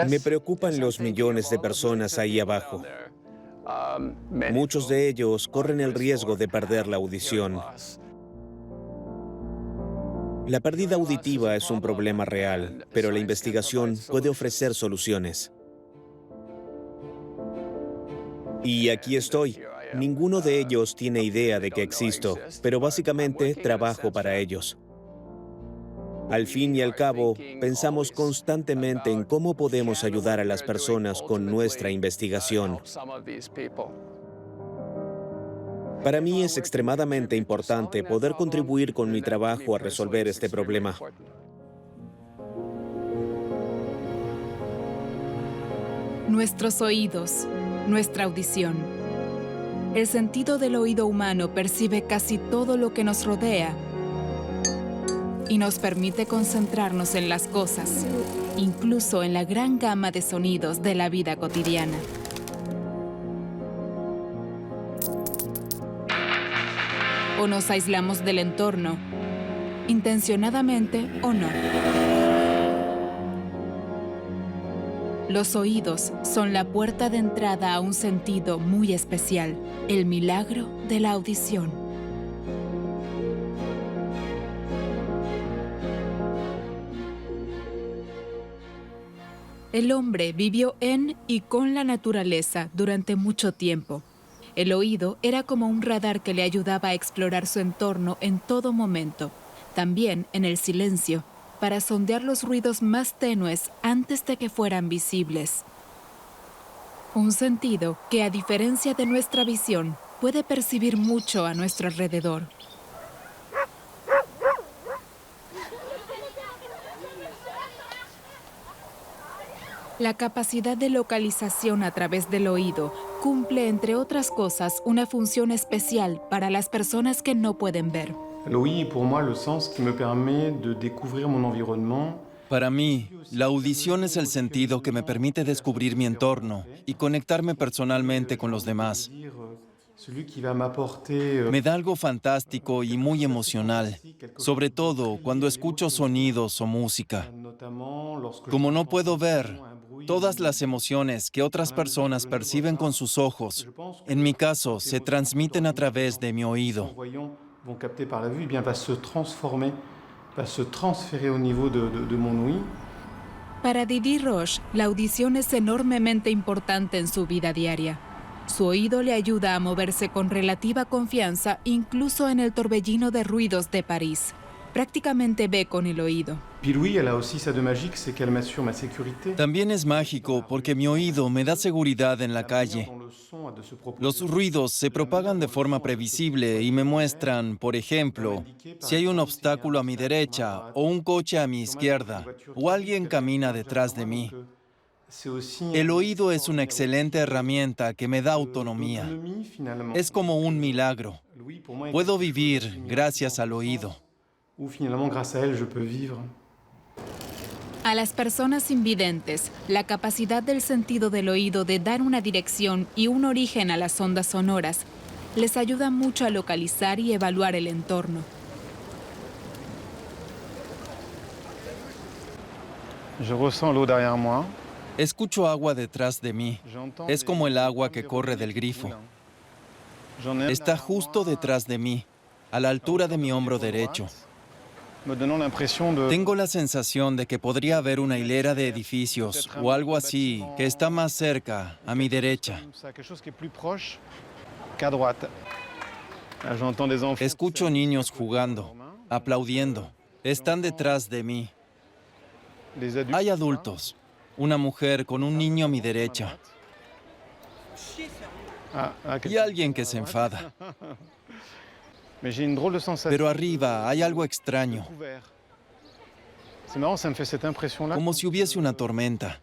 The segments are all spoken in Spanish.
Me preocupan los millones de personas ahí abajo. Muchos de ellos corren el riesgo de perder la audición. La pérdida auditiva es un problema real, pero la investigación puede ofrecer soluciones. Y aquí estoy. Ninguno de ellos tiene idea de que existo, pero básicamente trabajo para ellos. Al fin y al cabo, pensamos constantemente en cómo podemos ayudar a las personas con nuestra investigación. Para mí es extremadamente importante poder contribuir con mi trabajo a resolver este problema. Nuestros oídos, nuestra audición. El sentido del oído humano percibe casi todo lo que nos rodea y nos permite concentrarnos en las cosas, incluso en la gran gama de sonidos de la vida cotidiana. O nos aislamos del entorno, intencionadamente o no. Los oídos son la puerta de entrada a un sentido muy especial, el milagro de la audición. El hombre vivió en y con la naturaleza durante mucho tiempo. El oído era como un radar que le ayudaba a explorar su entorno en todo momento, también en el silencio, para sondear los ruidos más tenues antes de que fueran visibles. Un sentido que, a diferencia de nuestra visión, puede percibir mucho a nuestro alrededor. La capacidad de localización a través del oído cumple, entre otras cosas, una función especial para las personas que no pueden ver. L'ouïe est pour moi le sens qui me permet de découvrir mon environnement. Para mí, la audición es el sentido que me permite descubrir mi entorno y conectarme personalmente con los demás. Me da algo fantástico y muy emocional, sobre todo cuando escucho sonidos o música. Como no puedo ver, todas las emociones que otras personas perciben con sus ojos, en mi caso, se transmiten a través de mi oído. Vont capter par la vue, eh bien, va se transférer au niveau de mon ouïe. Para Didi Roche, la audición es enormemente importante en su vida diaria. Su oído le ayuda a moverse con relativa confianza, incluso en el torbellino de ruidos de París. Prácticamente ve con el oído. Puis l'ouïe, elle a aussi ça de magique, c'est qu'elle m'assure ma sécurité. También es mágico porque mi oído me da seguridad en la calle. Los ruidos se propagan de forma previsible y me muestran, por ejemplo, si hay un obstáculo a mi derecha o un coche a mi izquierda o alguien camina detrás de mí. El oído es una excelente herramienta que me da autonomía. Es como un milagro. Puedo vivir gracias al oído. Où finalement, grâce à elle, je peux vivre. A las personas invidentes, la capacidad del sentido del oído de dar una dirección y un origen a las ondas sonoras les ayuda mucho a localizar y evaluar el entorno. Je ressens l'eau derrière moi. Escucho agua detrás de mí. Es como el agua que corre del grifo. Está justo detrás de mí, a la altura de mi hombro derecho. Tengo la sensación de que podría haber una hilera de edificios o algo así que está más cerca, a mi derecha. Escucho niños jugando, aplaudiendo. Están detrás de mí. Hay adultos, una mujer con un niño a mi derecha y alguien que se enfada. Pero arriba hay algo extraño, como si hubiese una tormenta.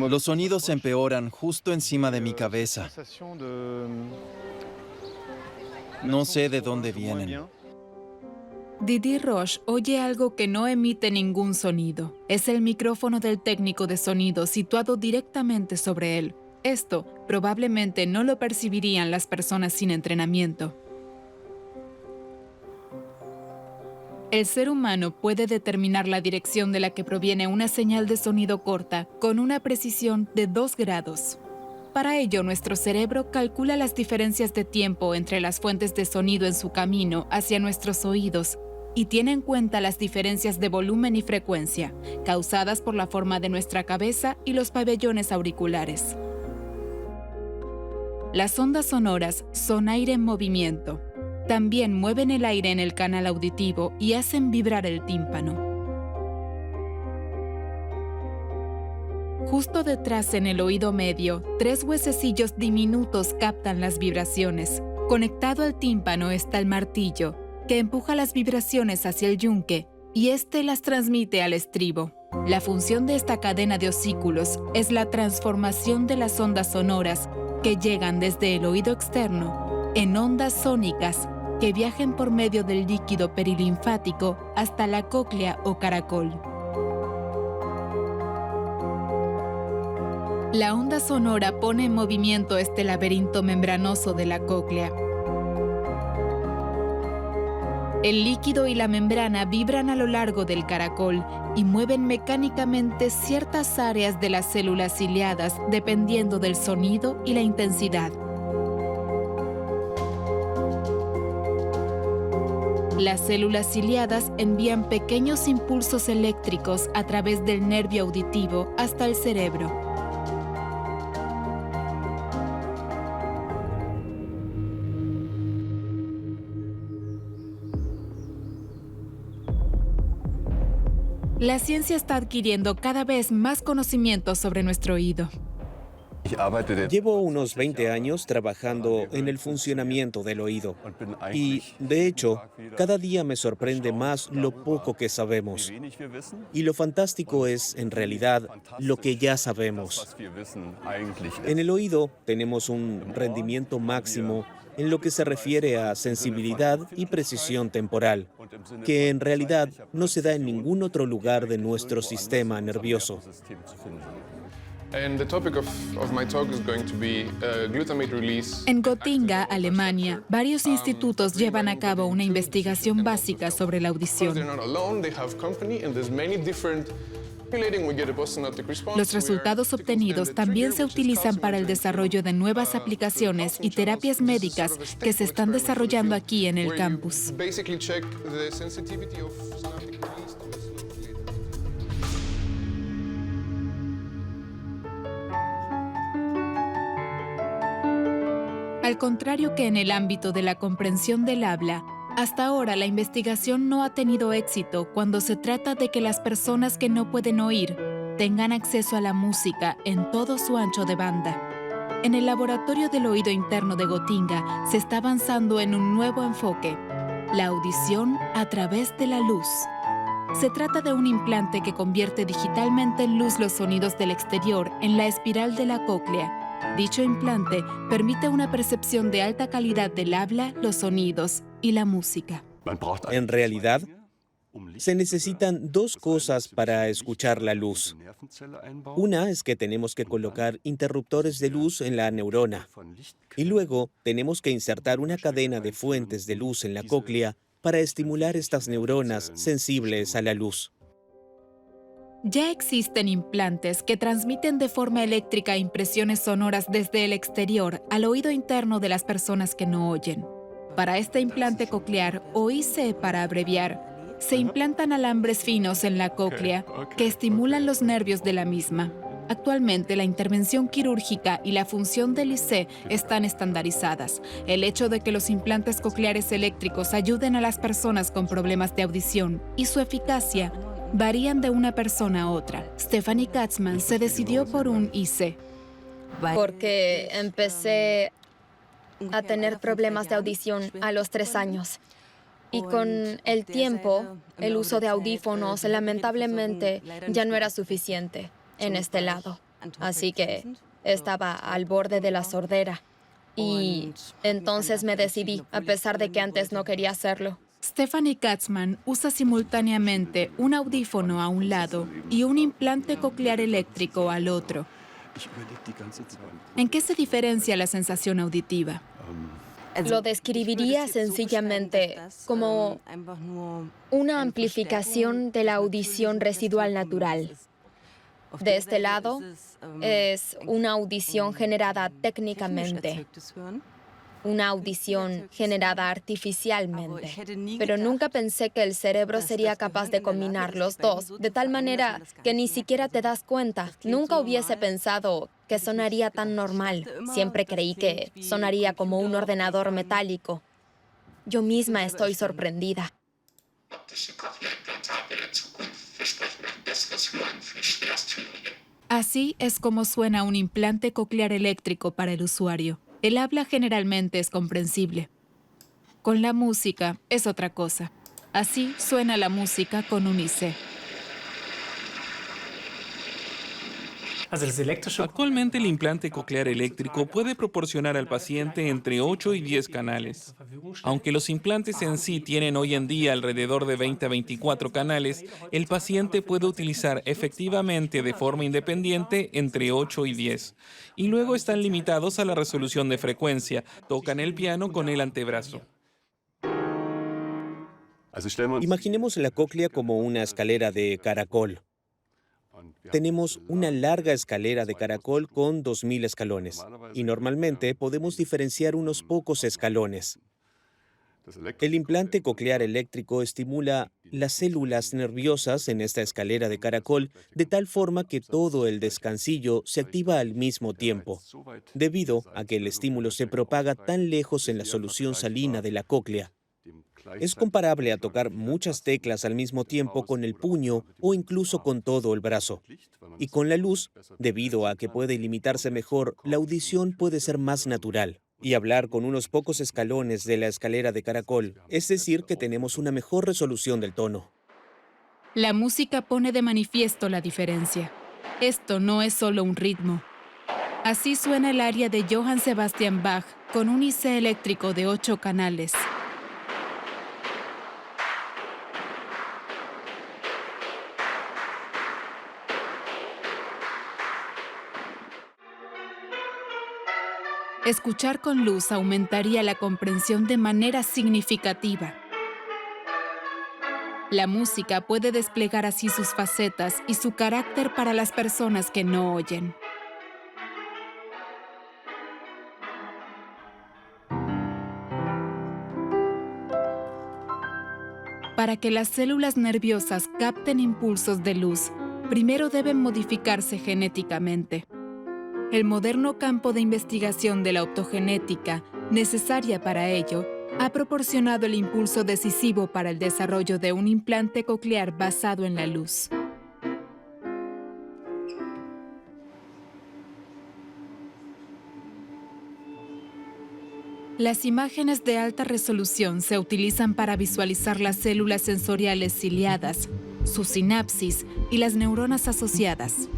Los sonidos empeoran justo encima de mi cabeza. No sé de dónde vienen. Didi Roche oye algo que no emite ningún sonido. Es el micrófono del técnico de sonido situado directamente sobre él. Esto probablemente no lo percibirían las personas sin entrenamiento. El ser humano puede determinar la dirección de la que proviene una señal de sonido corta con una precisión de 2 grados. Para ello, nuestro cerebro calcula las diferencias de tiempo entre las fuentes de sonido en su camino hacia nuestros oídos y tiene en cuenta las diferencias de volumen y frecuencia, causadas por la forma de nuestra cabeza y los pabellones auriculares. Las ondas sonoras son aire en movimiento. También mueven el aire en el canal auditivo y hacen vibrar el tímpano. Justo detrás en el oído medio, 3 huesecillos diminutos captan las vibraciones. Conectado al tímpano está el martillo, que empuja las vibraciones hacia el yunque y este las transmite al estribo. La función de esta cadena de osículos es la transformación de las ondas sonoras que llegan desde el oído externo en ondas sónicas que viajen por medio del líquido perilinfático hasta la cóclea o caracol. La onda sonora pone en movimiento este laberinto membranoso de la cóclea. El líquido y la membrana vibran a lo largo del caracol y mueven mecánicamente ciertas áreas de las células ciliadas dependiendo del sonido y la intensidad. Las células ciliadas envían pequeños impulsos eléctricos a través del nervio auditivo hasta el cerebro. La ciencia está adquiriendo cada vez más conocimientos sobre nuestro oído. Llevo unos 20 años trabajando en el funcionamiento del oído y, de hecho, cada día me sorprende más lo poco que sabemos. Y lo fantástico es, en realidad, lo que ya sabemos. En el oído tenemos un rendimiento máximo en lo que se refiere a sensibilidad y precisión temporal, que en realidad no se da en ningún otro lugar de nuestro sistema nervioso. En Gotinga, Alemania, varios institutos llevan a cabo una investigación básica sobre la audición. Los resultados obtenidos también se utilizan para el desarrollo de nuevas aplicaciones y terapias médicas que se están desarrollando aquí en el campus. Al contrario que en el ámbito de la comprensión del habla, hasta ahora la investigación no ha tenido éxito cuando se trata de que las personas que no pueden oír tengan acceso a la música en todo su ancho de banda. En el Laboratorio del Oído Interno de Gotinga se está avanzando en un nuevo enfoque, la audición a través de la luz. Se trata de un implante que convierte digitalmente en luz los sonidos del exterior en la espiral de la cóclea. Dicho implante permite una percepción de alta calidad del habla, los sonidos y la música. En realidad, se necesitan 2 cosas para escuchar la luz. Una es que tenemos que colocar interruptores de luz en la neurona. Y luego tenemos que insertar una cadena de fuentes de luz en la cóclea para estimular estas neuronas sensibles a la luz. Ya existen implantes que transmiten de forma eléctrica impresiones sonoras desde el exterior al oído interno de las personas que no oyen. Para este implante coclear, o IC para abreviar, se implantan alambres finos en la cóclea que estimulan los nervios de la misma. Actualmente, la intervención quirúrgica y la función del IC están estandarizadas. El hecho de que los implantes cocleares eléctricos ayuden a las personas con problemas de audición y su eficacia varían de una persona a otra. Stephanie Katzman se decidió por un IC. Porque empecé a tener problemas de audición a los 3 años. Y con el tiempo, el uso de audífonos lamentablemente ya no era suficiente en este lado. Así que estaba al borde de la sordera. Y entonces me decidí, a pesar de que antes no quería hacerlo. Stephanie Katzman usa simultáneamente un audífono a un lado y un implante coclear eléctrico al otro. ¿En qué se diferencia la sensación auditiva? Lo describiría sencillamente como una amplificación de la audición residual natural. De este lado, es una audición generada técnicamente, una audición generada artificialmente. Pero nunca pensé que el cerebro sería capaz de combinar los dos, de tal manera que ni siquiera te das cuenta. Nunca hubiese pensado que sonaría tan normal. Siempre creí que sonaría como un ordenador metálico. Yo misma estoy sorprendida. Así es como suena un implante coclear eléctrico para el usuario. El habla generalmente es comprensible. Con la música es otra cosa. Así suena la música con un IC. Actualmente el implante coclear eléctrico puede proporcionar al paciente entre 8 y 10 canales. Aunque los implantes en sí tienen hoy en día alrededor de 20 a 24 canales, el paciente puede utilizar efectivamente de forma independiente entre 8 y 10. Y luego están limitados a la resolución de frecuencia. Tocan el piano con el antebrazo. Imaginemos la cóclea como una escalera de caracol. Tenemos una larga escalera de caracol con 2000 escalones y normalmente podemos diferenciar unos pocos escalones. El implante coclear eléctrico estimula las células nerviosas en esta escalera de caracol de tal forma que todo el descansillo se activa al mismo tiempo, debido a que el estímulo se propaga tan lejos en la solución salina de la cóclea. Es comparable a tocar muchas teclas al mismo tiempo con el puño o incluso con todo el brazo. Y con la luz, debido a que puede limitarse mejor, la audición puede ser más natural. Y hablar con unos pocos escalones de la escalera de caracol, es decir, que tenemos una mejor resolución del tono. La música pone de manifiesto la diferencia. Esto no es solo un ritmo. Así suena el aria de Johann Sebastian Bach con un IC eléctrico de 8 canales. Escuchar con luz aumentaría la comprensión de manera significativa. La música puede desplegar así sus facetas y su carácter para las personas que no oyen. Para que las células nerviosas capten impulsos de luz, primero deben modificarse genéticamente. El moderno campo de investigación de la optogenética, necesaria para ello, ha proporcionado el impulso decisivo para el desarrollo de un implante coclear basado en la luz. Las imágenes de alta resolución se utilizan para visualizar las células sensoriales ciliadas, sus sinapsis y las neuronas asociadas.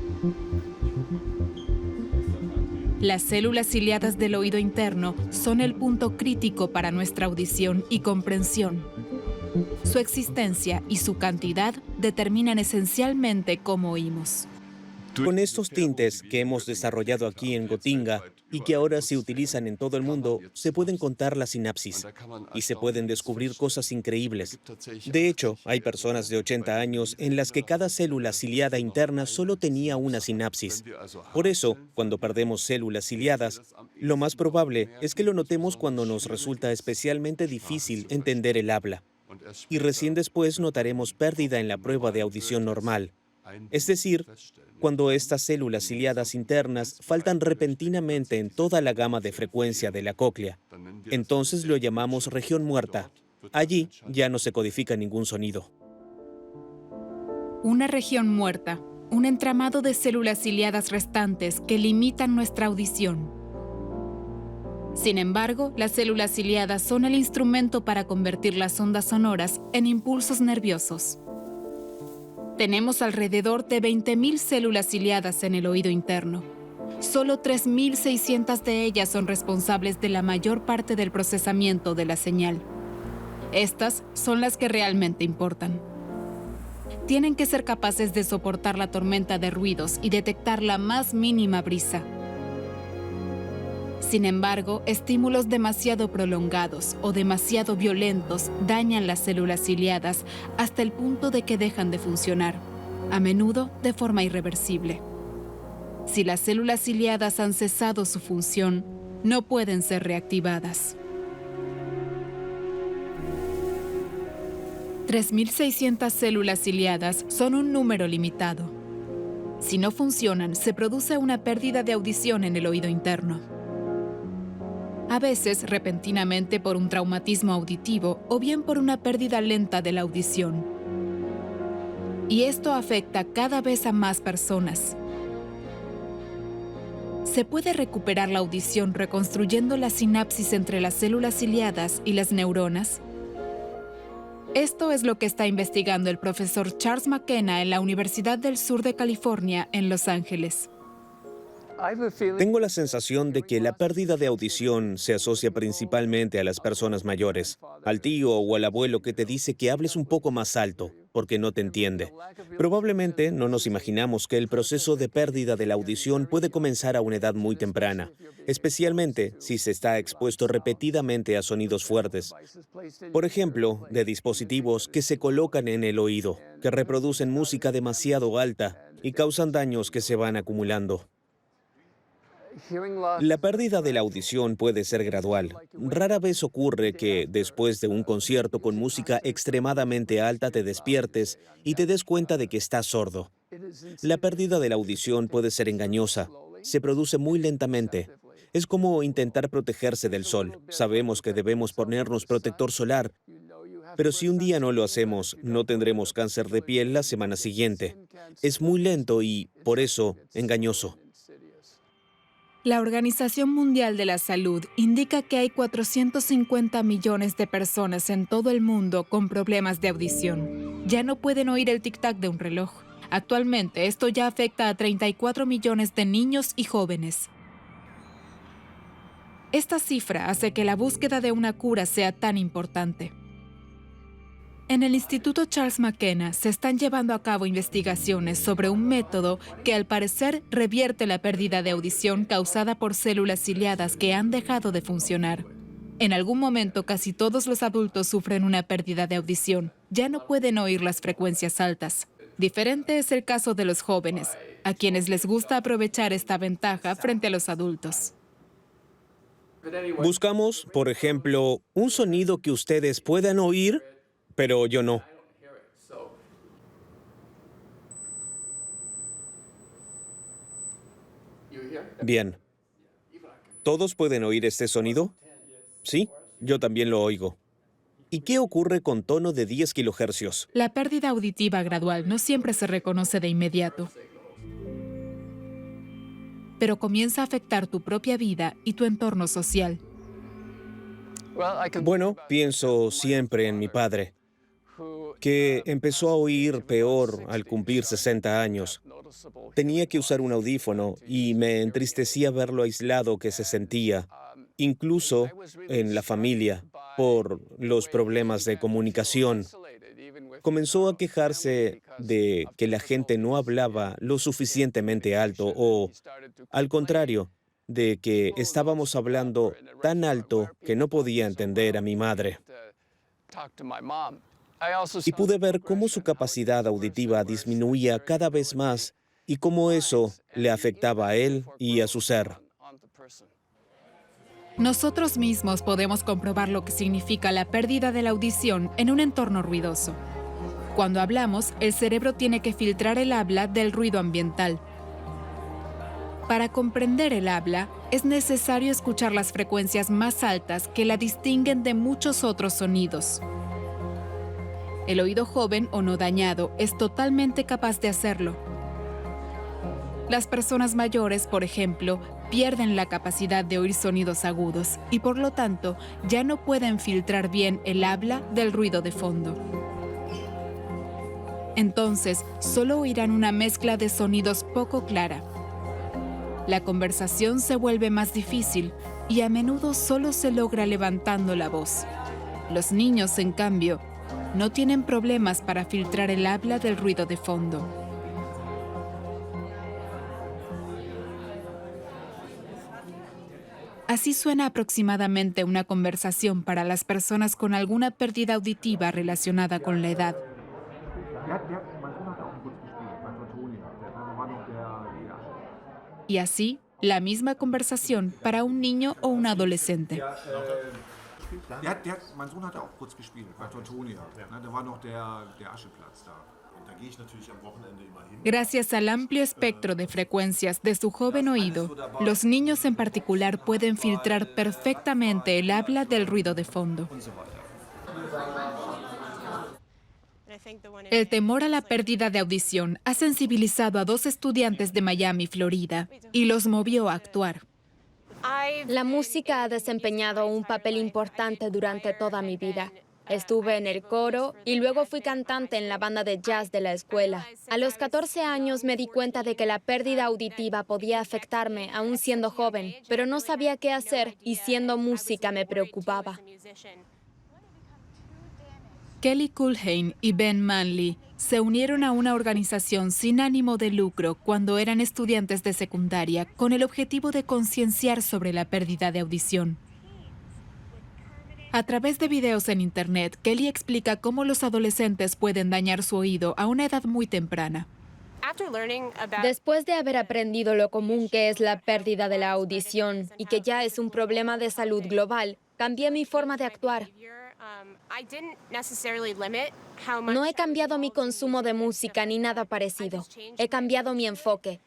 Las células ciliadas del oído interno son el punto crítico para nuestra audición y comprensión. Su existencia y su cantidad determinan esencialmente cómo oímos. Con estos tintes que hemos desarrollado aquí en Gotinga y que ahora se utilizan en todo el mundo, se pueden contar las sinapsis y se pueden descubrir cosas increíbles. De hecho, hay personas de 80 años en las que cada célula ciliada interna solo tenía una sinapsis. Por eso, cuando perdemos células ciliadas, lo más probable es que lo notemos cuando nos resulta especialmente difícil entender el habla. Y recién después notaremos pérdida en la prueba de audición normal. Es decir, cuando estas células ciliadas internas faltan repentinamente en toda la gama de frecuencia de la cóclea. Entonces lo llamamos región muerta. Allí ya no se codifica ningún sonido. Una región muerta, un entramado de células ciliadas restantes que limitan nuestra audición. Sin embargo, las células ciliadas son el instrumento para convertir las ondas sonoras en impulsos nerviosos. Tenemos alrededor de 20.000 células ciliadas en el oído interno. Solo 3.600 de ellas son responsables de la mayor parte del procesamiento de la señal. Estas son las que realmente importan. Tienen que ser capaces de soportar la tormenta de ruidos y detectar la más mínima brisa. Sin embargo, estímulos demasiado prolongados o demasiado violentos dañan las células ciliadas hasta el punto de que dejan de funcionar, a menudo de forma irreversible. Si las células ciliadas han cesado su función, no pueden ser reactivadas. 3.600 células ciliadas son un número limitado. Si no funcionan, se produce una pérdida de audición en el oído interno. A veces repentinamente por un traumatismo auditivo o bien por una pérdida lenta de la audición. Y esto afecta cada vez a más personas. ¿Se puede recuperar la audición reconstruyendo la sinapsis entre las células ciliadas y las neuronas? Esto es lo que está investigando el profesor Charles McKenna en la Universidad del Sur de California, en Los Ángeles. Tengo la sensación de que la pérdida de audición se asocia principalmente a las personas mayores, al tío o al abuelo que te dice que hables un poco más alto, porque no te entiende. Probablemente no nos imaginamos que el proceso de pérdida de la audición puede comenzar a una edad muy temprana, especialmente si se está expuesto repetidamente a sonidos fuertes. Por ejemplo, de dispositivos que se colocan en el oído, que reproducen música demasiado alta y causan daños que se van acumulando. La pérdida de la audición puede ser gradual. Rara vez ocurre que, después de un concierto con música extremadamente alta, te despiertes y te des cuenta de que estás sordo. La pérdida de la audición puede ser engañosa. Se produce muy lentamente. Es como intentar protegerse del sol. Sabemos que debemos ponernos protector solar, pero si un día no lo hacemos, no tendremos cáncer de piel la semana siguiente. Es muy lento y, por eso, engañoso. La Organización Mundial de la Salud indica que hay 450 millones de personas en todo el mundo con problemas de audición. Ya no pueden oír el tic-tac de un reloj. Actualmente, esto ya afecta a 34 millones de niños y jóvenes. Esta cifra hace que la búsqueda de una cura sea tan importante. En el Instituto Charles McKenna se están llevando a cabo investigaciones sobre un método que al parecer revierte la pérdida de audición causada por células ciliadas que han dejado de funcionar. En algún momento casi todos los adultos sufren una pérdida de audición. Ya no pueden oír las frecuencias altas. Diferente es el caso de los jóvenes, a quienes les gusta aprovechar esta ventaja frente a los adultos. Buscamos, por ejemplo, un sonido que ustedes puedan oír, pero yo no. Bien. ¿Todos pueden oír este sonido? Sí, yo también lo oigo. ¿Y qué ocurre con tono de 10 kilohercios? La pérdida auditiva gradual no siempre se reconoce de inmediato, pero comienza a afectar tu propia vida y tu entorno social. Bueno, pienso siempre en mi padre, que empezó a oír peor al cumplir 60 años. Tenía que usar un audífono y me entristecía ver lo aislado que se sentía, incluso en la familia, por los problemas de comunicación. Comenzó a quejarse de que la gente no hablaba lo suficientemente alto o, al contrario, de que estábamos hablando tan alto que no podía entender a mi madre. Y pude ver cómo su capacidad auditiva disminuía cada vez más y cómo eso le afectaba a él y a su ser. Nosotros mismos podemos comprobar lo que significa la pérdida de la audición en un entorno ruidoso. Cuando hablamos, el cerebro tiene que filtrar el habla del ruido ambiental. Para comprender el habla, es necesario escuchar las frecuencias más altas que la distinguen de muchos otros sonidos. El oído joven o no dañado es totalmente capaz de hacerlo. Las personas mayores, por ejemplo, pierden la capacidad de oír sonidos agudos y por lo tanto ya no pueden filtrar bien el habla del ruido de fondo. Entonces, solo oirán una mezcla de sonidos poco clara. La conversación se vuelve más difícil y a menudo solo se logra levantando la voz. Los niños, en cambio, no tienen problemas para filtrar el habla del ruido de fondo. Así suena aproximadamente una conversación para las personas con alguna pérdida auditiva relacionada con la edad. Y así, la misma conversación para un niño o un adolescente. Mein Sohn hat auch kurz gespielt, bei Tortonia. Da war noch der Ascheplatz da. Gracias al amplio espectro de frecuencias de su joven oído, los niños en particular pueden filtrar perfectamente el habla del ruido de fondo. El temor a la pérdida de audición ha sensibilizado a 2 estudiantes de Miami, Florida, y los movió a actuar. La música ha desempeñado un papel importante durante toda mi vida. Estuve en el coro y luego fui cantante en la banda de jazz de la escuela. A los 14 años me di cuenta de que la pérdida auditiva podía afectarme aún siendo joven, pero no sabía qué hacer y siendo música me preocupaba. Kelly Culhane y Ben Manley se unieron a una organización sin ánimo de lucro cuando eran estudiantes de secundaria con el objetivo de concienciar sobre la pérdida de audición. A través de videos en Internet, Kelly explica cómo los adolescentes pueden dañar su oído a una edad muy temprana. Después de haber aprendido lo común que es la pérdida de la audición y que ya es un problema de salud global, cambié mi forma de actuar. No he cambiado mi consumo de música ni nada parecido. He cambiado mi enfoque.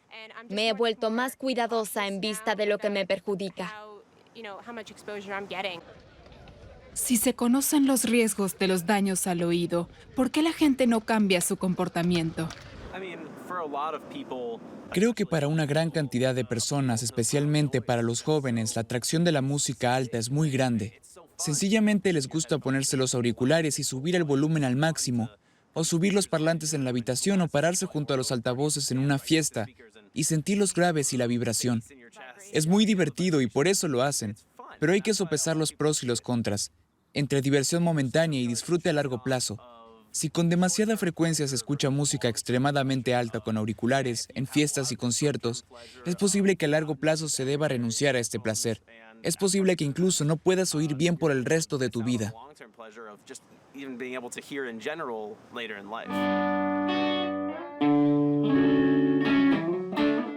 Me he vuelto más cuidadosa en vista de lo que me perjudica. Si se conocen los riesgos de los daños al oído, ¿por qué la gente no cambia su comportamiento? Creo que para una gran cantidad de personas, especialmente para los jóvenes, la atracción de la música alta es muy grande. Sencillamente les gusta ponerse los auriculares y subir el volumen al máximo, o subir los parlantes en la habitación o pararse junto a los altavoces en una fiesta y sentir los graves y la vibración. Es muy divertido y por eso lo hacen, pero hay que sopesar los pros y los contras, entre diversión momentánea y disfrute a largo plazo. Si con demasiada frecuencia se escucha música extremadamente alta con auriculares, en fiestas y conciertos, es posible que a largo plazo se deba renunciar a este placer. Es posible que incluso no puedas oír bien por el resto de tu vida.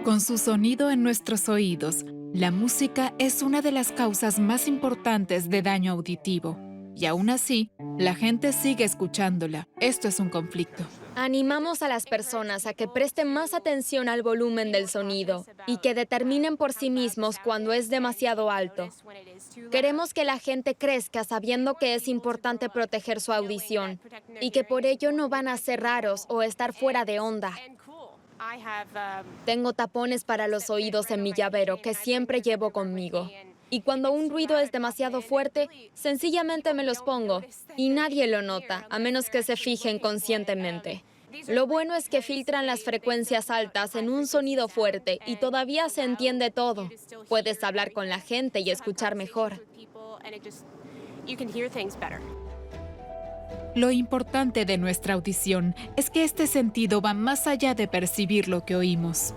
Con su sonido en nuestros oídos, la música es una de las causas más importantes de daño auditivo. Y aún así, la gente sigue escuchándola. Esto es un conflicto. Animamos a las personas a que presten más atención al volumen del sonido y que determinen por sí mismos cuando es demasiado alto. Queremos que la gente crezca sabiendo que es importante proteger su audición y que por ello no van a ser raros o estar fuera de onda. Tengo tapones para los oídos en mi llavero que siempre llevo conmigo. Y cuando un ruido es demasiado fuerte, sencillamente me los pongo y nadie lo nota, a menos que se fijen conscientemente. Lo bueno es que filtran las frecuencias altas en un sonido fuerte y todavía se entiende todo. Puedes hablar con la gente y escuchar mejor. Lo importante de nuestra audición es que este sentido va más allá de percibir lo que oímos.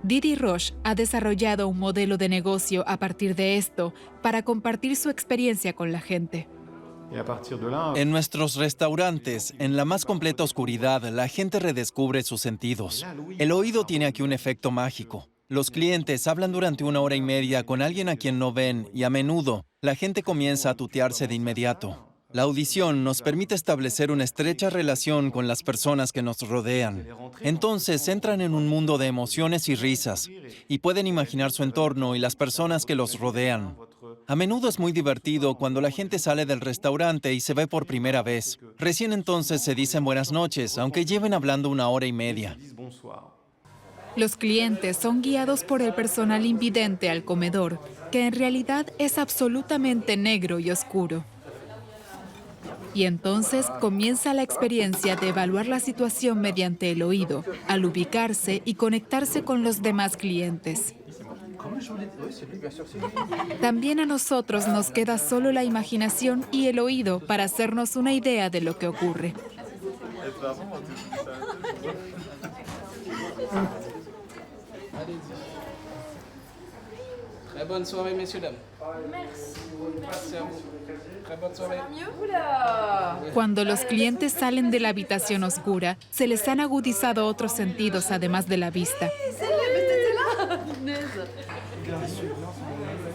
Didi Roche ha desarrollado un modelo de negocio a partir de esto para compartir su experiencia con la gente. En nuestros restaurantes, en la más completa oscuridad, la gente redescubre sus sentidos. El oído tiene aquí un efecto mágico. Los clientes hablan durante 1 hora y media con alguien a quien no ven y a menudo la gente comienza a tutearse de inmediato. La audición nos permite establecer una estrecha relación con las personas que nos rodean. Entonces entran en un mundo de emociones y risas y pueden imaginar su entorno y las personas que los rodean. A menudo es muy divertido cuando la gente sale del restaurante y se ve por primera vez. Recién entonces se dicen buenas noches, aunque lleven hablando 1 hora y media. Los clientes son guiados por el personal invidente al comedor, que en realidad es absolutamente negro y oscuro. Y entonces comienza la experiencia de evaluar la situación mediante el oído, al ubicarse y conectarse con los demás clientes. También a nosotros nos queda solo la imaginación y el oído para hacernos una idea de lo que ocurre. Très bonne soirée, messieurs, dames. Merci à vous. Très bonne soirée. Cuando los clientes salen de la habitación oscura, se les han agudizado otros sentidos además de la vista.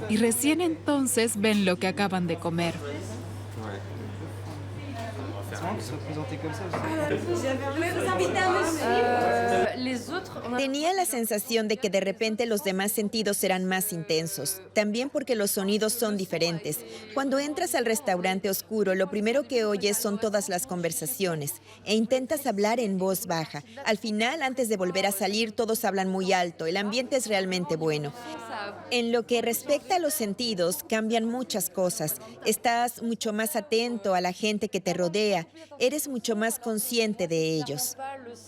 Y recién entonces ven lo que acaban de comer. Tenía la sensación de que de repente los demás sentidos serán más intensos, también porque los sonidos son diferentes. Cuando entras al restaurante oscuro, lo primero que oyes son todas las conversaciones e intentas hablar en voz baja. Al final, antes de volver a salir, todos hablan muy alto. El ambiente es realmente bueno. En lo que respecta a los sentidos, cambian muchas cosas. Estás mucho más atento a la gente que te rodea, eres mucho más consciente de ellos.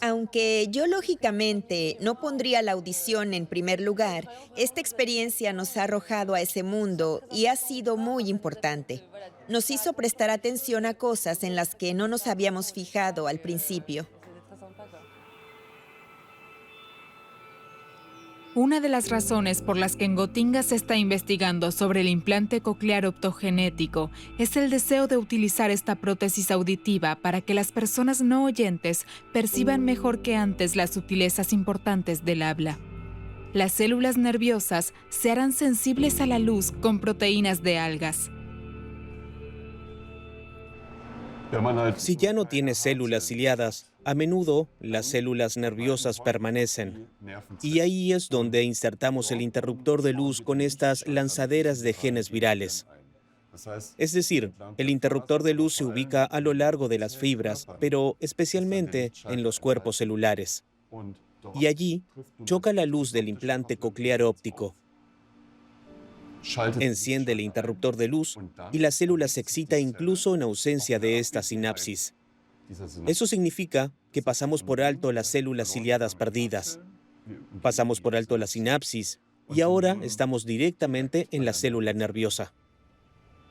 Aunque yo lógicamente no pondría la audición en primer lugar, esta experiencia nos ha arrojado a ese mundo y ha sido muy importante. Nos hizo prestar atención a cosas en las que no nos habíamos fijado al principio. Una de las razones por las que en Gotinga se está investigando sobre el implante coclear optogenético es el deseo de utilizar esta prótesis auditiva para que las personas no oyentes perciban mejor que antes las sutilezas importantes del habla. Las células nerviosas se harán sensibles a la luz con proteínas de algas. Si ya no tienes células ciliadas, a menudo las células nerviosas permanecen. Y ahí es donde insertamos el interruptor de luz con estas lanzaderas de genes virales. Es decir, el interruptor de luz se ubica a lo largo de las fibras, pero especialmente en los cuerpos celulares. Y allí choca la luz del implante coclear óptico. Enciende el interruptor de luz y la célula se excita incluso en ausencia de esta sinapsis. Eso significa que pasamos por alto las células ciliadas perdidas. Pasamos por alto la sinapsis y ahora estamos directamente en la célula nerviosa.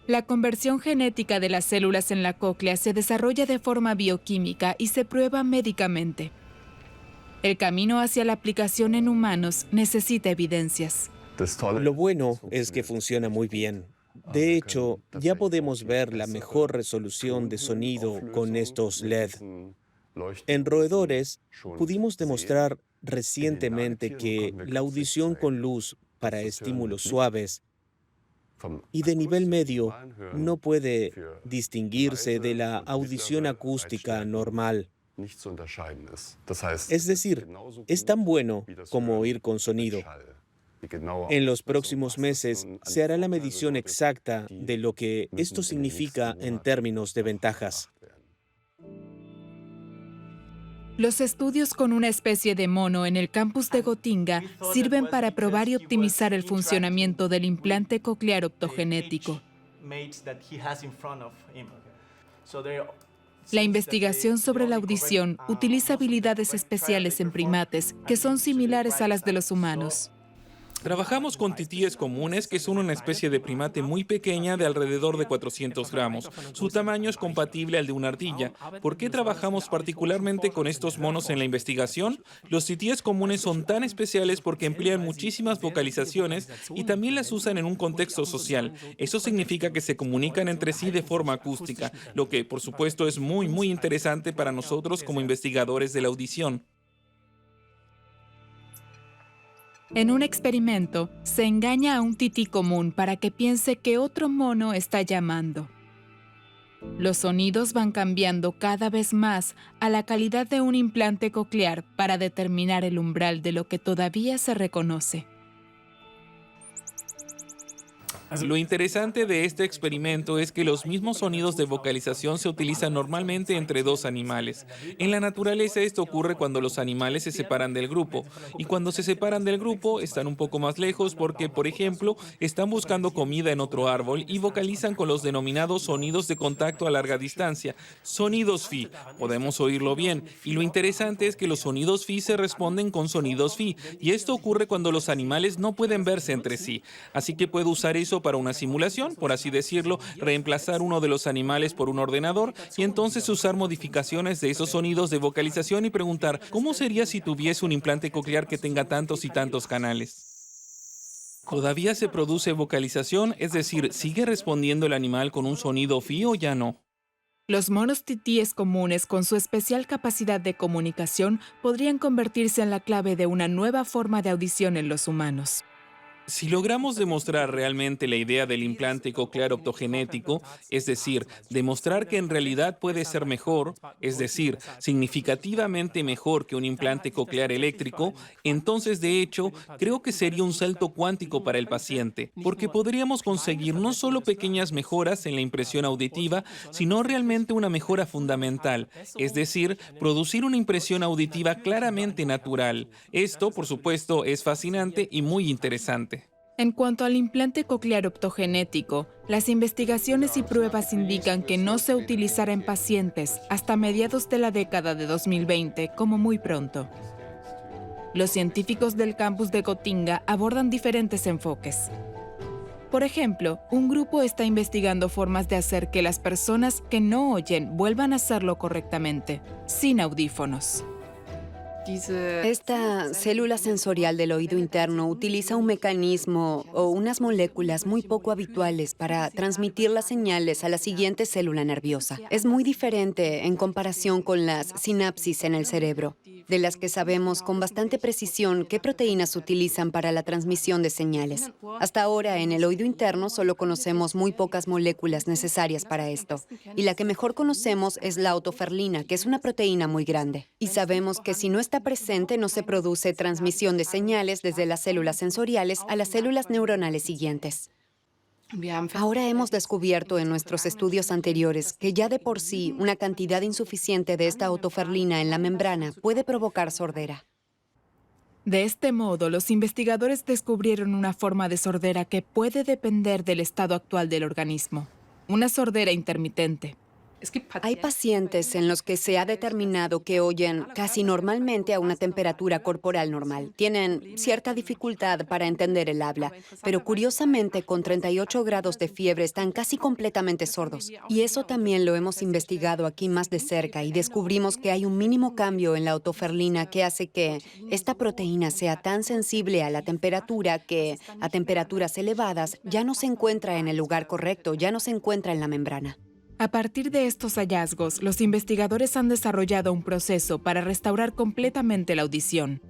La conversión genética de las células en la cóclea se desarrolla de forma bioquímica y se prueba médicamente. El camino hacia la aplicación en humanos necesita evidencias. Lo bueno es que funciona muy bien. De hecho, ya podemos ver la mejor resolución de sonido con estos LED. En roedores, pudimos demostrar recientemente que la audición con luz para estímulos suaves y de nivel medio no puede distinguirse de la audición acústica normal. Es decir, es tan bueno como oír con sonido. En los próximos meses se hará la medición exacta de lo que esto significa en términos de ventajas. Los estudios con una especie de mono en el campus de Gotinga sirven para probar y optimizar el funcionamiento del implante coclear optogenético. La investigación sobre la audición utiliza habilidades especiales en primates que son similares a las de los humanos. Trabajamos con titíes comunes, que son una especie de primate muy pequeña de alrededor de 400 gramos. Su tamaño es compatible al de una ardilla. ¿Por qué trabajamos particularmente con estos monos en la investigación? Los titíes comunes son tan especiales porque emplean muchísimas vocalizaciones y también las usan en un contexto social. Eso significa que se comunican entre sí de forma acústica, lo que, por supuesto, es muy interesante para nosotros como investigadores de la audición. En un experimento, se engaña a un tití común para que piense que otro mono está llamando. Los sonidos van cambiando cada vez más a la calidad de un implante coclear para determinar el umbral de lo que todavía se reconoce. Lo interesante de este experimento es que los mismos sonidos de vocalización se utilizan normalmente entre dos animales. En la naturaleza esto ocurre cuando los animales se separan del grupo, y cuando se separan del grupo están un poco más lejos porque, por ejemplo, están buscando comida en otro árbol y vocalizan con los denominados sonidos de contacto a larga distancia, sonidos phi. Podemos oírlo bien, y lo interesante es que los sonidos phi se responden con sonidos phi, y esto ocurre cuando los animales no pueden verse entre sí. Así que puedo usar eso para una simulación, por así decirlo, reemplazar uno de los animales por un ordenador y entonces usar modificaciones de esos sonidos de vocalización y preguntar ¿cómo sería si tuviese un implante coclear que tenga tantos y tantos canales? ¿Todavía se produce vocalización? Es decir, ¿sigue respondiendo el animal con un sonido fi o ya no? Los monos titíes comunes, con su especial capacidad de comunicación, podrían convertirse en la clave de una nueva forma de audición en los humanos. Si logramos demostrar realmente la idea del implante coclear optogenético, es decir, demostrar que en realidad puede ser mejor, es decir, significativamente mejor que un implante coclear eléctrico, entonces de hecho creo que sería un salto cuántico para el paciente, porque podríamos conseguir no solo pequeñas mejoras en la impresión auditiva, sino realmente una mejora fundamental, es decir, producir una impresión auditiva claramente natural. Esto, por supuesto, es fascinante y muy interesante. En cuanto al implante coclear optogenético, las investigaciones y pruebas indican que no se utilizará en pacientes hasta mediados de la década de 2020, como muy pronto. Los científicos del campus de Gotinga abordan diferentes enfoques. Por ejemplo, un grupo está investigando formas de hacer que las personas que no oyen vuelvan a hacerlo correctamente, sin audífonos. Esta célula sensorial del oído interno utiliza un mecanismo o unas moléculas muy poco habituales para transmitir las señales a la siguiente célula nerviosa. Es muy diferente en comparación con las sinapsis en el cerebro, de las que sabemos con bastante precisión qué proteínas utilizan para la transmisión de señales. Hasta ahora, en el oído interno solo conocemos muy pocas moléculas necesarias para esto, y la que mejor conocemos es la otoferlina, que es una proteína muy grande. Y sabemos que si no está presente, no se produce transmisión de señales desde las células sensoriales a las células neuronales siguientes. Ahora hemos descubierto en nuestros estudios anteriores que ya de por sí una cantidad insuficiente de esta otoferlina en la membrana puede provocar sordera. De este modo, los investigadores descubrieron una forma de sordera que puede depender del estado actual del organismo, una sordera intermitente. Hay pacientes en los que se ha determinado que oyen casi normalmente a una temperatura corporal normal. Tienen cierta dificultad para entender el habla, pero curiosamente con 38 grados de fiebre están casi completamente sordos. Y eso también lo hemos investigado aquí más de cerca y descubrimos que hay un mínimo cambio en la otoferlina que hace que esta proteína sea tan sensible a la temperatura que a temperaturas elevadas ya no se encuentra en el lugar correcto, ya no se encuentra en la membrana. A partir de estos hallazgos, los investigadores han desarrollado un proceso para restaurar completamente la audición.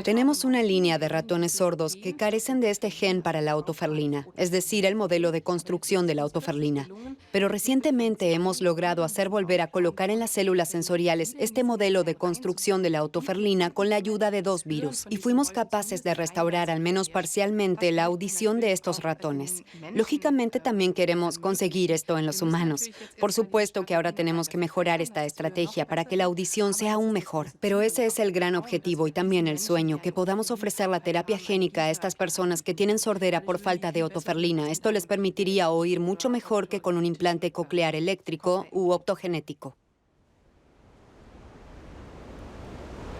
Tenemos una línea de ratones sordos que carecen de este gen para la otoferlina, es decir, el modelo de construcción de la otoferlina. Pero recientemente hemos logrado hacer volver a colocar en las células sensoriales este modelo de construcción de la otoferlina con la ayuda de 2 virus. Y fuimos capaces de restaurar al menos parcialmente la audición de estos ratones. Lógicamente también queremos conseguir esto en los humanos. Por supuesto que ahora tenemos que mejorar esta estrategia para que la audición sea aún mejor. Pero ese es el gran objetivo y también el sueño, que podamos ofrecer la terapia génica a estas personas que tienen sordera por falta de otoferlina. Esto les permitiría oír mucho mejor que con un implante coclear eléctrico u optogenético.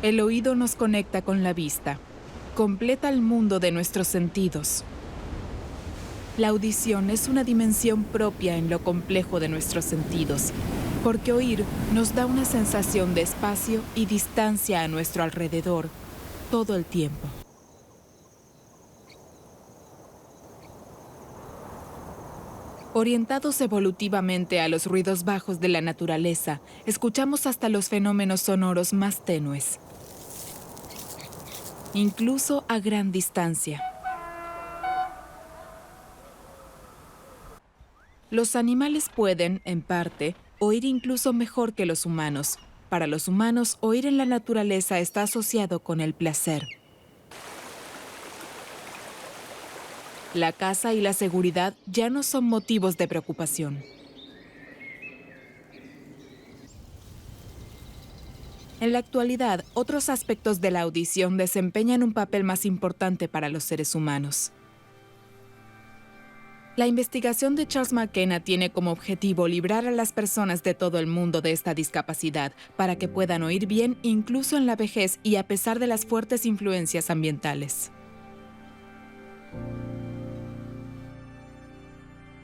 El oído nos conecta con la vista, completa el mundo de nuestros sentidos. La audición es una dimensión propia en lo complejo de nuestros sentidos, porque oír nos da una sensación de espacio y distancia a nuestro alrededor todo el tiempo. Orientados evolutivamente a los ruidos bajos de la naturaleza, escuchamos hasta los fenómenos sonoros más tenues, incluso a gran distancia. Los animales pueden, en parte, oír incluso mejor que los humanos. Para los humanos, oír en la naturaleza está asociado con el placer. La caza y la seguridad ya no son motivos de preocupación. En la actualidad, otros aspectos de la audición desempeñan un papel más importante para los seres humanos. La investigación de Charles McKenna tiene como objetivo librar a las personas de todo el mundo de esta discapacidad para que puedan oír bien incluso en la vejez y a pesar de las fuertes influencias ambientales.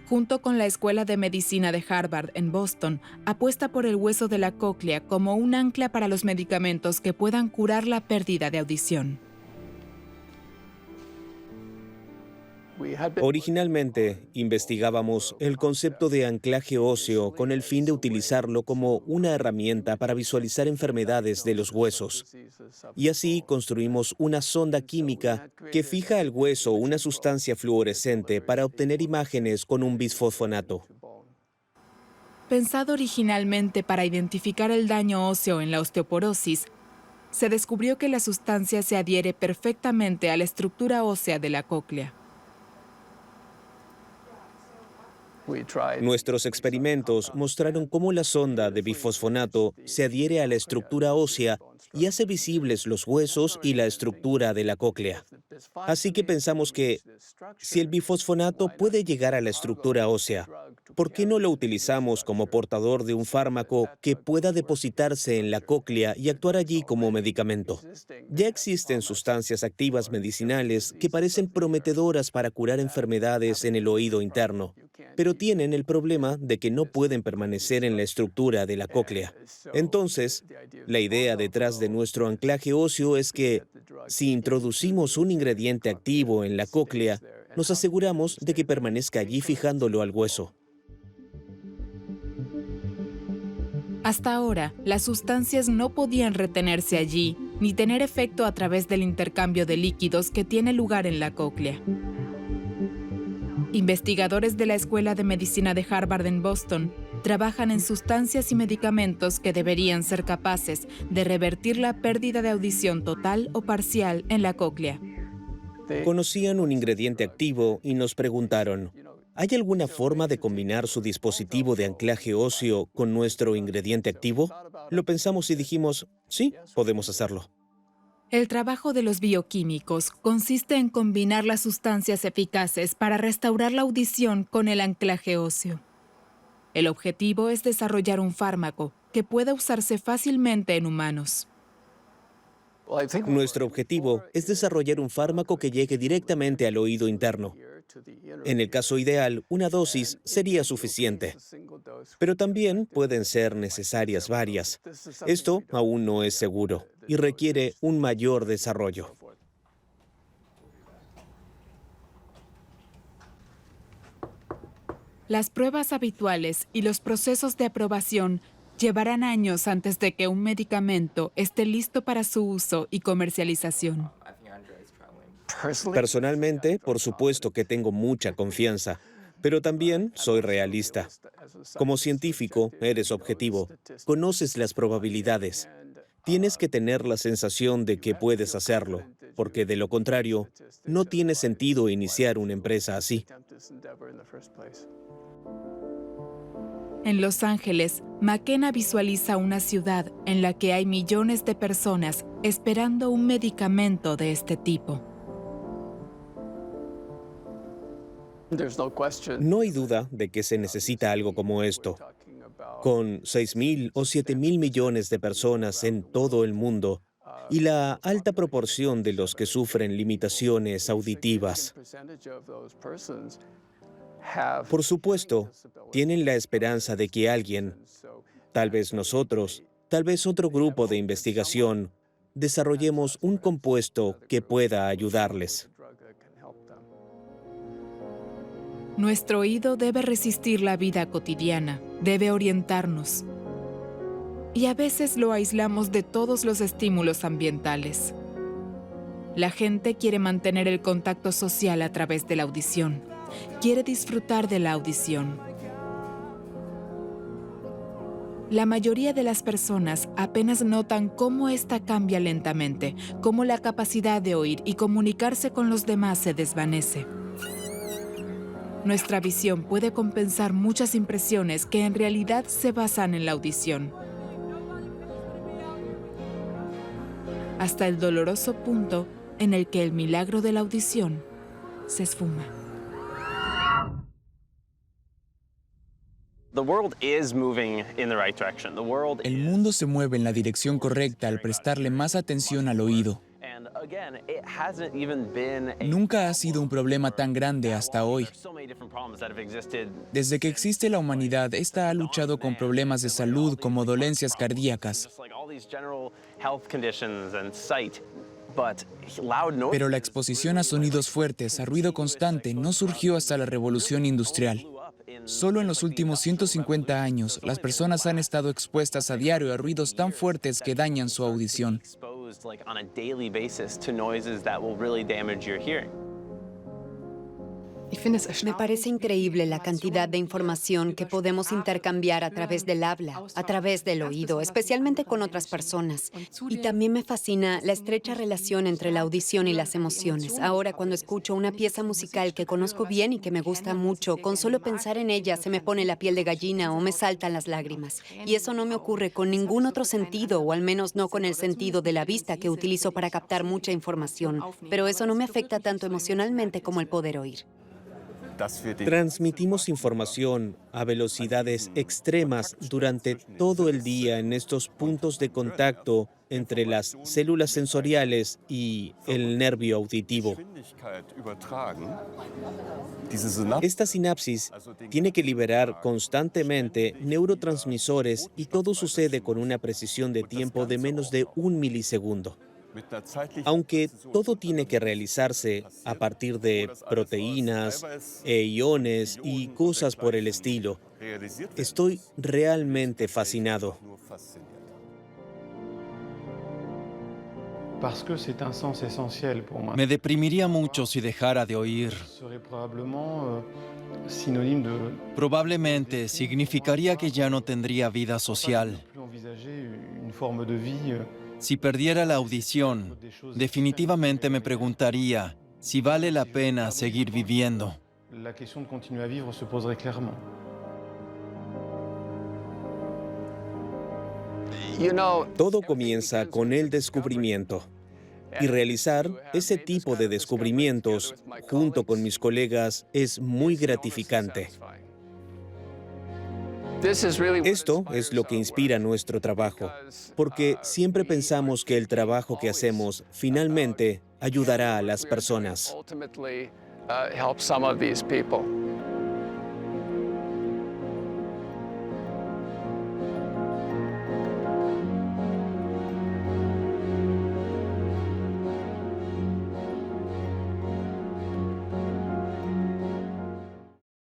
Junto con la Escuela de Medicina de Harvard en Boston, apuesta por el hueso de la cóclea como un ancla para los medicamentos que puedan curar la pérdida de audición. Originalmente, investigábamos el concepto de anclaje óseo con el fin de utilizarlo como una herramienta para visualizar enfermedades de los huesos. Y así construimos una sonda química que fija al hueso una sustancia fluorescente para obtener imágenes con un bisfosfonato. Pensado originalmente para identificar el daño óseo en la osteoporosis, se descubrió que la sustancia se adhiere perfectamente a la estructura ósea de la cóclea. Nuestros experimentos mostraron cómo la sonda de bifosfonato se adhiere a la estructura ósea y hace visibles los huesos y la estructura de la cóclea. Así que pensamos que, si el bifosfonato puede llegar a la estructura ósea, ¿por qué no lo utilizamos como portador de un fármaco que pueda depositarse en la cóclea y actuar allí como medicamento? Ya existen sustancias activas medicinales que parecen prometedoras para curar enfermedades en el oído interno, pero tienen el problema de que no pueden permanecer en la estructura de la cóclea. Entonces, la idea detrás de nuestro anclaje óseo es que, si introducimos un ingrediente activo en la cóclea, nos aseguramos de que permanezca allí fijándolo al hueso. Hasta ahora, las sustancias no podían retenerse allí ni tener efecto a través del intercambio de líquidos que tiene lugar en la cóclea. Investigadores de la Escuela de Medicina de Harvard en Boston trabajan en sustancias y medicamentos que deberían ser capaces de revertir la pérdida de audición total o parcial en la cóclea. Conocían un ingrediente activo y nos preguntaron, ¿hay alguna forma de combinar su dispositivo de anclaje óseo con nuestro ingrediente activo? Lo pensamos y dijimos, sí, podemos hacerlo. El trabajo de los bioquímicos consiste en combinar las sustancias eficaces para restaurar la audición con el anclaje óseo. El objetivo es desarrollar un fármaco que pueda usarse fácilmente en humanos. Nuestro objetivo es desarrollar un fármaco que llegue directamente al oído interno. En el caso ideal, una dosis sería suficiente. Pero también pueden ser necesarias varias. Esto aún no es seguro y requiere un mayor desarrollo. Las pruebas habituales y los procesos de aprobación llevarán años antes de que un medicamento esté listo para su uso y comercialización. Personalmente, por supuesto que tengo mucha confianza, pero también soy realista. Como científico, eres objetivo, conoces las probabilidades. Tienes que tener la sensación de que puedes hacerlo, porque de lo contrario, no tiene sentido iniciar una empresa así. En Los Ángeles, McKenna visualiza una ciudad en la que hay millones de personas esperando un medicamento de este tipo. No hay duda de que se necesita algo como esto. Con 6.000 o 7.000 millones de personas en todo el mundo y la alta proporción de los que sufren limitaciones auditivas. Por supuesto, tienen la esperanza de que alguien, tal vez nosotros, tal vez otro grupo de investigación, desarrollemos un compuesto que pueda ayudarles. Nuestro oído debe resistir la vida cotidiana, debe orientarnos. Y a veces lo aislamos de todos los estímulos ambientales. La gente quiere mantener el contacto social a través de la audición. Quiere disfrutar de la audición. La mayoría de las personas apenas notan cómo ésta cambia lentamente, cómo la capacidad de oír y comunicarse con los demás se desvanece. Nuestra visión puede compensar muchas impresiones que en realidad se basan en la audición. Hasta el doloroso punto en el que el milagro de la audición se esfuma. El mundo se mueve en la dirección correcta al prestarle más atención al oído. Nunca ha sido un problema tan grande hasta hoy. Desde que existe la humanidad, esta ha luchado con problemas de salud como dolencias cardíacas. Pero la exposición a sonidos fuertes, a ruido constante, no surgió hasta la Revolución Industrial. Solo en los últimos 150 años, las personas han estado expuestas a diario a ruidos tan fuertes que dañan su audición. Me parece increíble la cantidad de información que podemos intercambiar a través del habla, a través del oído, especialmente con otras personas. Y también me fascina la estrecha relación entre la audición y las emociones. Ahora, cuando escucho una pieza musical que conozco bien y que me gusta mucho, con solo pensar en ella se me pone la piel de gallina o me saltan las lágrimas. Y eso no me ocurre con ningún otro sentido, o al menos no con el sentido de la vista que utilizo para captar mucha información. Pero eso no me afecta tanto emocionalmente como el poder oír. Transmitimos información a velocidades extremas durante todo el día en estos puntos de contacto entre las células sensoriales y el nervio auditivo. Esta sinapsis tiene que liberar constantemente neurotransmisores y todo sucede con una precisión de tiempo de menos de 1 milisegundo. Aunque todo tiene que realizarse a partir de proteínas e iones y cosas por el estilo, estoy realmente fascinado. Me deprimiría mucho si dejara de oír. Probablemente significaría que ya no tendría vida social. Si perdiera la audición, definitivamente me preguntaría si vale la pena seguir viviendo. Todo comienza con el descubrimiento. Y realizar ese tipo de descubrimientos junto con mis colegas es muy gratificante. Esto es lo que inspira nuestro trabajo, porque siempre pensamos que el trabajo que hacemos finalmente ayudará a las personas.